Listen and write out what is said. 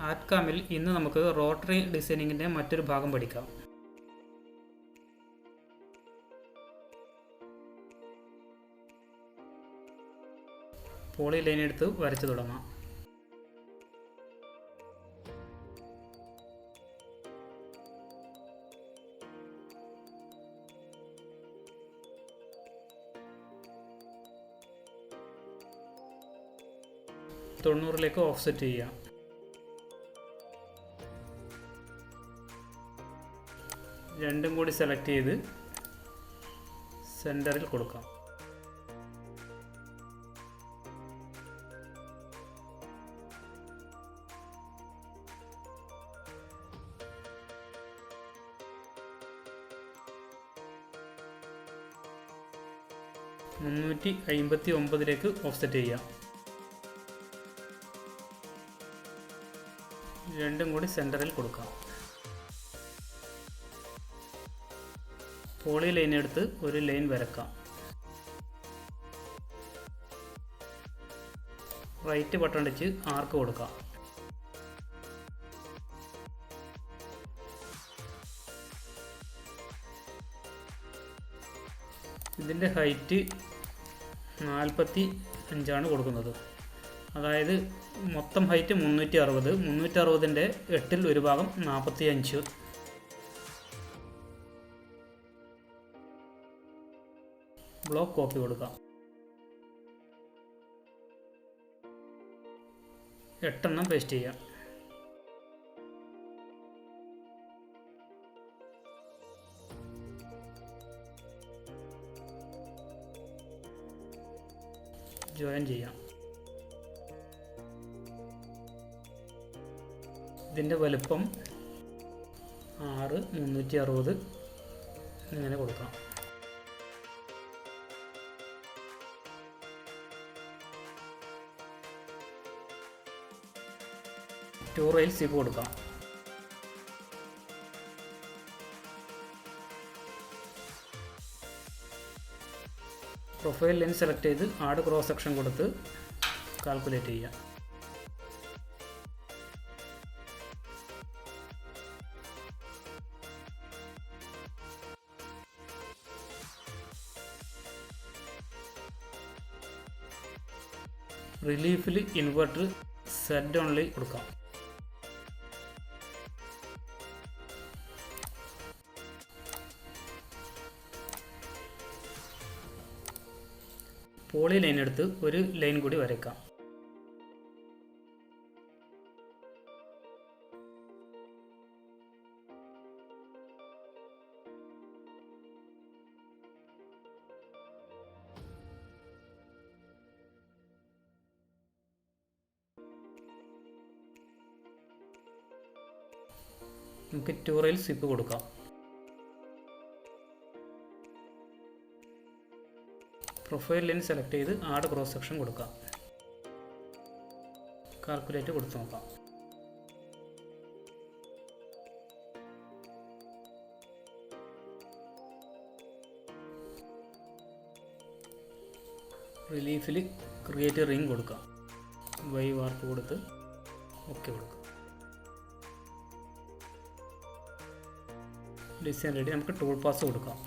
ആർട്ട്കാമിൽ ഇന്ന് നമുക്ക് റോട്ടറി ഡിസൈനിങ്ങിൻ്റെ മറ്റൊരു ഭാഗം പഠിക്കാം. പോളി ലൈൻ എടുത്ത് വരച്ചു തുടങ്ങാം. തൊണ്ണൂറിലേക്ക് ഓഫ്സെറ്റ് ചെയ്യാം. രണ്ടും കൂടി സെലക്ട് ചെയ്ത് സെൻറ്ററിൽ കൊടുക്കാം. ലേക്ക് ഓഫ്സെറ്റ് ചെയ്യാം. രണ്ടും കൂടി സെൻറ്ററിൽ കൊടുക്കാം. പോളി ലൈൻ എടുത്ത് ഒരു ലൈൻ വരക്കാം. റൈറ്റ് ബട്ടൺ അടിച്ച് ആർക്ക് കൊടുക്കാം. ഇതിൻ്റെ ഹൈറ്റ് 45 കൊടുക്കുന്നത്. അതായത് മൊത്തം ഹൈറ്റ് 360. 360ൻ്റെ 8ൽ ഒരു ഭാഗം 45. ബ്ലോക്ക് കോപ്പി കൊടുക്കാം. 8 പേസ്റ്റ് ചെയ്യാം. ജോയിൻ ചെയ്യാം. ഇതിൻ്റെ വലുപ്പം 6 360 ഇങ്ങനെ കൊടുക്കാം. ടു റെയിൽ സിപ്പ് കൊടുക്കാം. പ്രൊഫൈൽ ലൈൻ സെലക്ട് ചെയ്ത് ആഡ് ക്രോസ് സെക്ഷൻ കൊടുത്ത് കാൽക്കുലേറ്റ് ചെയ്യാം. റിലീഫിൽ ഇൻവെർട്ടർ സെറ്റ് ഓൺലി കൊടുക്കാം. പോളി ലൈൻ എടുത്ത് ഒരു ലൈൻ കൂടി വരയ്ക്കാം. നമുക്ക് ടു റെയിൽ സിപ്പ് കൊടുക്കാം. പ്രൊഫൈൽ ലൈൻ സെലക്ട് ചെയ്ത് ആഡ് ക്രോസ് സെക്ഷൻ കൊടുക്കാം. കാൽക്കുലേറ്റ് കൊടുത്ത് നോക്കാം. റിലീഫിൽ ക്രിയേറ്റ് റിംഗ് കൊടുക്കാം. വൈ വാർക്ക് കൊടുത്ത് ഓക്കെ കൊടുക്കാം. Design ready. നമുക്ക് ടൂൾ പാസ് കൊടുക്കാം.